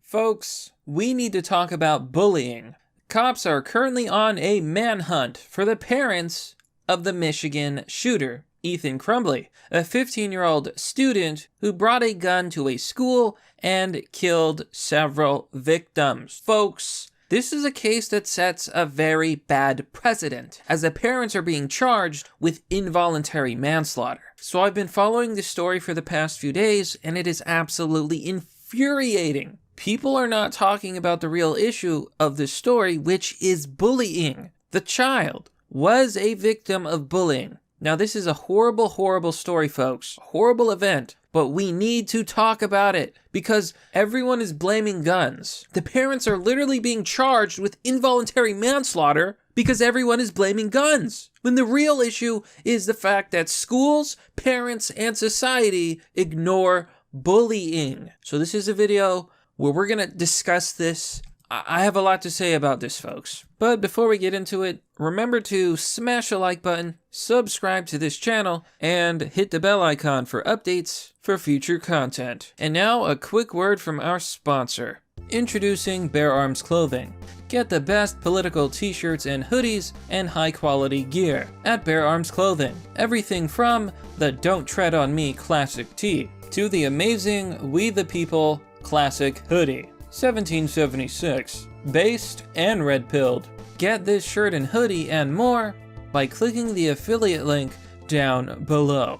Folks, we need to talk about bullying. Cops are currently on a manhunt for the parents of the Michigan shooter, Ethan Crumbly, a 15-year-old student who brought a gun to a school and killed several victims. Folks, this is a case that sets a very bad precedent, as the parents are being charged with involuntary manslaughter. So I've been following this story for the past few days, and it is absolutely infuriating. People are not talking about the real issue of this story, which is bullying. The child was a victim of bullying. Now, this is a horrible, horrible story, folks. Horrible event. But we need to talk about it because everyone is blaming guns. The parents are literally being charged with involuntary manslaughter because everyone is blaming guns. When the real issue is the fact that schools, parents, and society ignore bullying. So this is a video where we're going to discuss this. I have a lot to say about this, folks. But before we get into it, remember to smash a like button, subscribe to this channel, and hit the bell icon for updates for future content. And now, a quick word from our sponsor. Introducing Bear Arms Clothing. Get the best political t-shirts and hoodies and high-quality gear at Bear Arms Clothing. Everything from the Don't Tread on Me classic tee to the amazing We the People classic hoodie. 1776, based and red-pilled. Get this shirt and hoodie and more by clicking the affiliate link down below.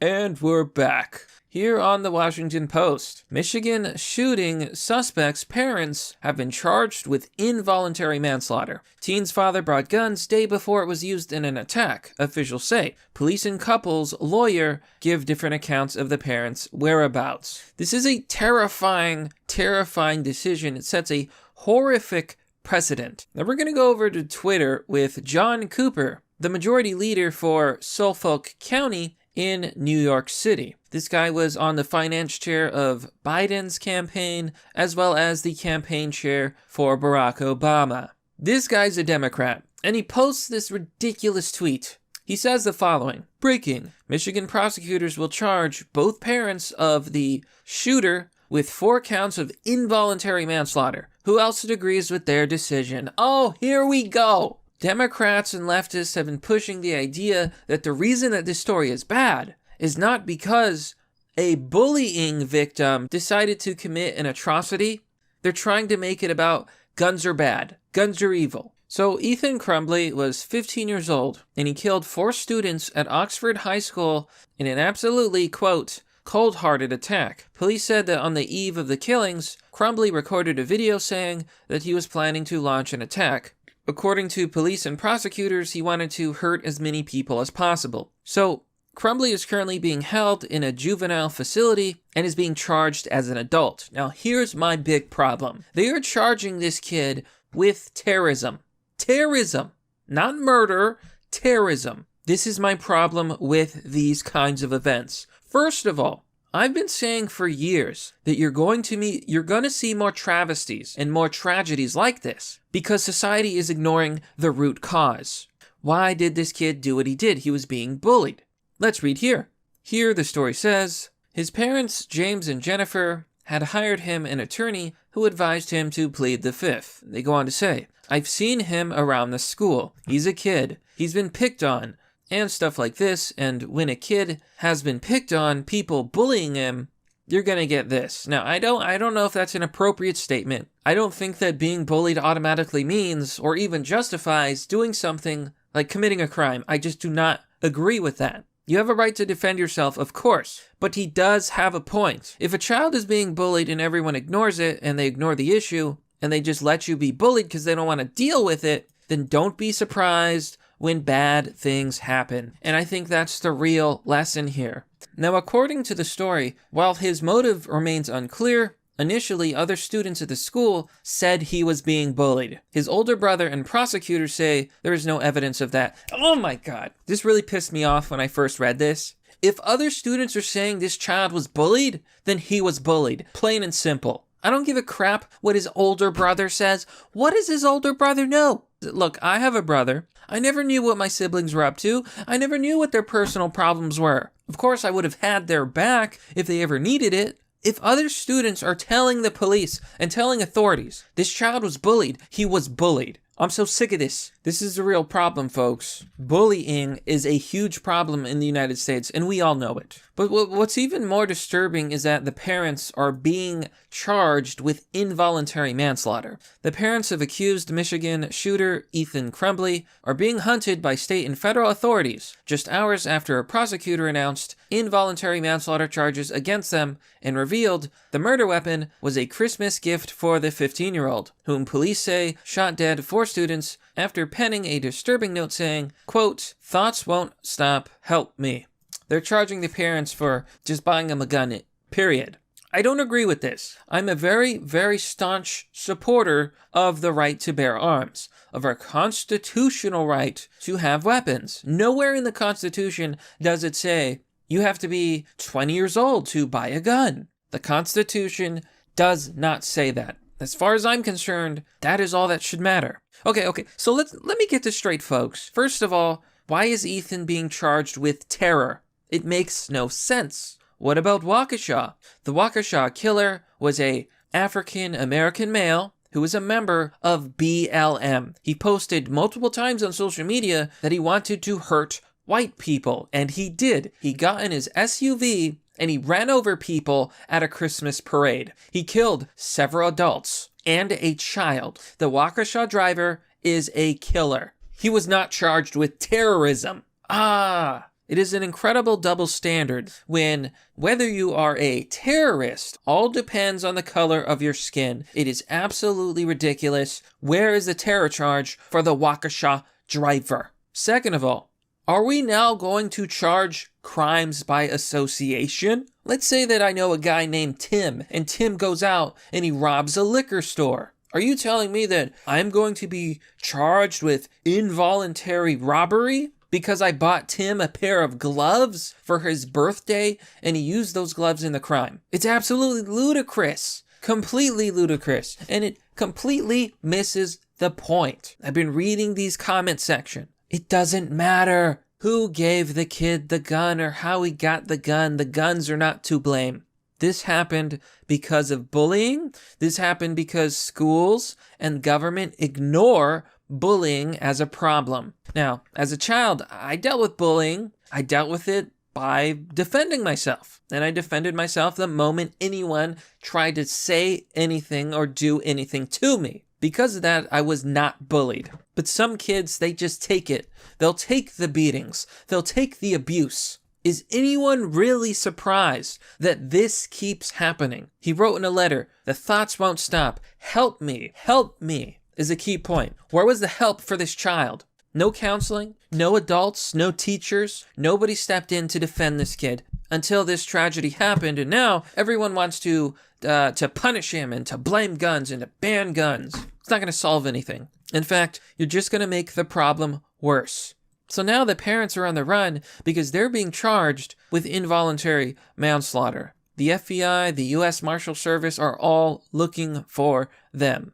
And we're back. Here on the Washington Post, Michigan shooting suspects' parents have been charged with involuntary manslaughter. Teen's father brought guns day before it was used in an attack, officials say. Police and couple's lawyer give different accounts of the parents' whereabouts. This is a terrifying, terrifying decision. It sets a horrific precedent. Now we're going to go over to Twitter with John Cooper, the majority leader for Suffolk County in New York City. This guy was on the finance chair of Biden's campaign, as well as the campaign chair for Barack Obama. This guy's a Democrat, and he posts this ridiculous tweet. He says the following: breaking, Michigan prosecutors will charge both parents of the shooter with 4 counts of involuntary manslaughter. Who else agrees with their decision? Oh, here we go. Democrats and leftists have been pushing the idea that the reason that this story is bad is not because a bullying victim decided to commit an atrocity. They're trying to make it about guns are bad, guns are evil. So Ethan Crumbly was 15 years old, and he killed 4 students at Oxford High School in an absolutely, quote, cold-hearted attack. Police said that on the eve of the killings, Crumbly recorded a video saying that he was planning to launch an attack. According to police and prosecutors, he wanted to hurt as many people as possible. So, Crumbly is currently being held in a juvenile facility and is being charged as an adult. Now, here's my big problem. They are charging this kid with terrorism. Terrorism. Not murder, terrorism. This is my problem with these kinds of events. First of all, I've been saying for years that you're going to see more travesties and more tragedies like this because society is ignoring the root cause. Why did this kid do what he did? He was being bullied. Let's read here. Here the story says, his parents, James and Jennifer, had hired him an attorney who advised him to plead the fifth. They go on to say, I've seen him around the school. He's a kid. He's been picked on. And stuff like this, and when a kid has been picked on, people bullying him, you're gonna get this. Now, I don't know if that's an appropriate statement. I don't think that being bullied automatically means, or even justifies, doing something like committing a crime. I just do not agree with that. You have a right to defend yourself, of course, but he does have a point. If a child is being bullied and everyone ignores it, and they ignore the issue, and they just let you be bullied because they don't want to deal with it, then don't be surprised when bad things happen. And I think that's the real lesson here. Now, according to the story, while his motive remains unclear, initially other students at the school said he was being bullied. His older brother and prosecutors say there is no evidence of that. Oh my God, this really pissed me off when I first read this. If other students are saying this child was bullied, then he was bullied, plain and simple. I don't give a crap what his older brother says. What does his older brother know? Look, I have a brother. I never knew what my siblings were up to. I never knew what their personal problems were. Of course, I would have had their back if they ever needed it, If other students are telling the police and telling authorities, this child was bullied, he was bullied. I'm so sick of this. This is a real problem, folks. Bullying is a huge problem in the United States, and we all know it. But what's even more disturbing is that the parents are being charged with involuntary manslaughter. The parents of accused Michigan shooter Ethan Crumbly are being hunted by state and federal authorities just hours after a prosecutor announced involuntary manslaughter charges against them and revealed the murder weapon was a Christmas gift for the 15-year-old, whom police say shot dead 4 students after penning a disturbing note saying, quote, "Thoughts won't stop, help me." They're charging the parents for just buying them a gun, period. I don't agree with this. I'm a very, very staunch supporter of the right to bear arms, of our constitutional right to have weapons. Nowhere in the Constitution does it say you have to be 20 years old to buy a gun. The Constitution does not say that. As far as I'm concerned, that is all that should matter. Okay, so let me get this straight, folks. First of all, why is Ethan being charged with terror? It makes no sense. What about Waukesha? The Waukesha killer was a African-American male who was a member of BLM. He posted multiple times on social media that he wanted to hurt white people, and he did. He got in his SUV and he ran over people at a Christmas parade. He killed several adults and a child. The Waukesha driver is a killer. He was not charged with terrorism. It is an incredible double standard when whether you are a terrorist all depends on the color of your skin. It is absolutely ridiculous. Where is the terror charge for the Waukesha driver? Second of all, are we now going to charge crimes by association? Let's say that I know a guy named Tim, and Tim goes out and he robs a liquor store. Are you telling me that I'm going to be charged with involuntary robbery because I bought Tim a pair of gloves for his birthday and he used those gloves in the crime? It's absolutely ludicrous. Completely ludicrous. And it completely misses the point. I've been reading these comment section. It doesn't matter who gave the kid the gun or how he got the gun. The guns are not to blame. This happened because of bullying. This happened because schools and government ignore bullying as a problem. Now, as a child, I dealt with bullying. I dealt with it by defending myself. And I defended myself the moment anyone tried to say anything or do anything to me. Because of that, I was not bullied. But some kids, they just take it. They'll take the beatings. They'll take the abuse. Is anyone really surprised that this keeps happening? He wrote in a letter, "The thoughts won't stop. Help me. Help me," is a key point. Where was the help for this child? No counseling, no adults, no teachers. Nobody stepped in to defend this kid until this tragedy happened. And now everyone wants to punish him and to blame guns and to ban guns. It's not going to solve anything. In fact, you're just going to make the problem worse. So now the parents are on the run because they're being charged with involuntary manslaughter. The FBI, the U.S. Marshal Service are all looking for them.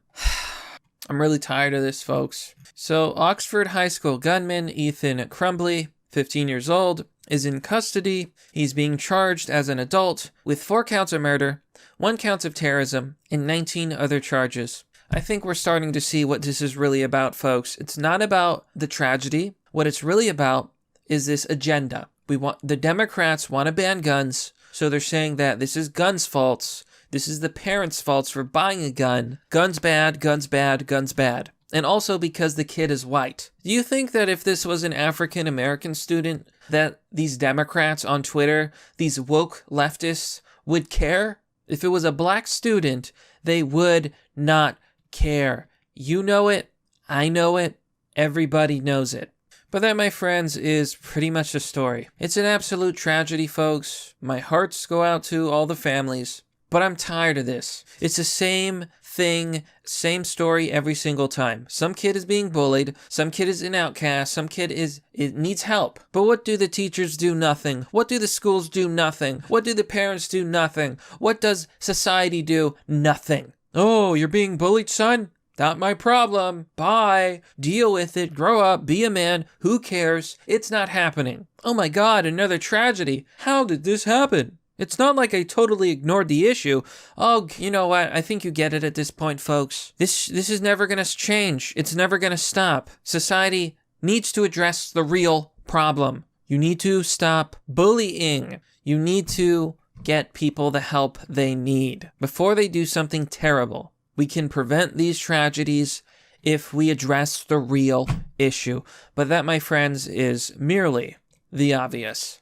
I'm really tired of this, folks. So Oxford High School gunman Ethan Crumbly, 15 years old, is in custody. He's being charged as an adult with 4 counts of murder, 1 count of terrorism, and 19 other charges. I think we're starting to see what this is really about, folks. It's not about the tragedy. What it's really about is this agenda. The Democrats want to ban guns, so they're saying that this is guns' faults. This is the parents' faults for buying a gun. Guns bad, guns bad, guns bad. And also because the kid is white. Do you think that if this was an African-American student, that these Democrats on Twitter, these woke leftists, would care? If it was a black student, they would not care. You know it. I know it. Everybody knows it. But that, my friends, is pretty much the story. It's an absolute tragedy, folks. My hearts go out to all the families. But I'm tired of this. It's the same thing, same story every single time. Some kid is being bullied. Some kid is an outcast. Some kid needs help. But what do the teachers do? Nothing. What do the schools do? Nothing. What do the parents do? Nothing. What does society do? Nothing. Oh, you're being bullied, son? Not my problem. Bye. Deal with it. Grow up. Be a man. Who cares? It's not happening. Oh my God, another tragedy. How did this happen? It's not like I totally ignored the issue. Oh, you know what? I think you get it at this point, folks. This is never going to change. It's never going to stop. Society needs to address the real problem. You need to stop bullying. You need to get people the help they need before they do something terrible. We can prevent these tragedies if we address the real issue. But that, my friends, is merely the obvious.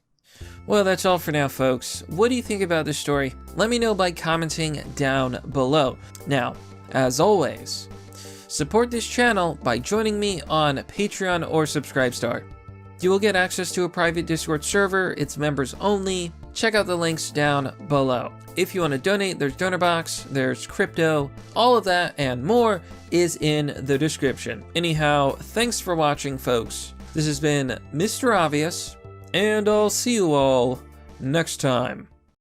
Well, that's all for now, folks. What do you think about this story? Let me know by commenting down below. Now, as always, support this channel by joining me on Patreon or Subscribestar. You will get access to a private Discord server. It's members only. Check out the links down below. If you want to donate, there's donor box, there's crypto, all of that and more is in the description. Anyhow, thanks for watching, folks. This has been Mr. Obvious, and I'll see you all next time.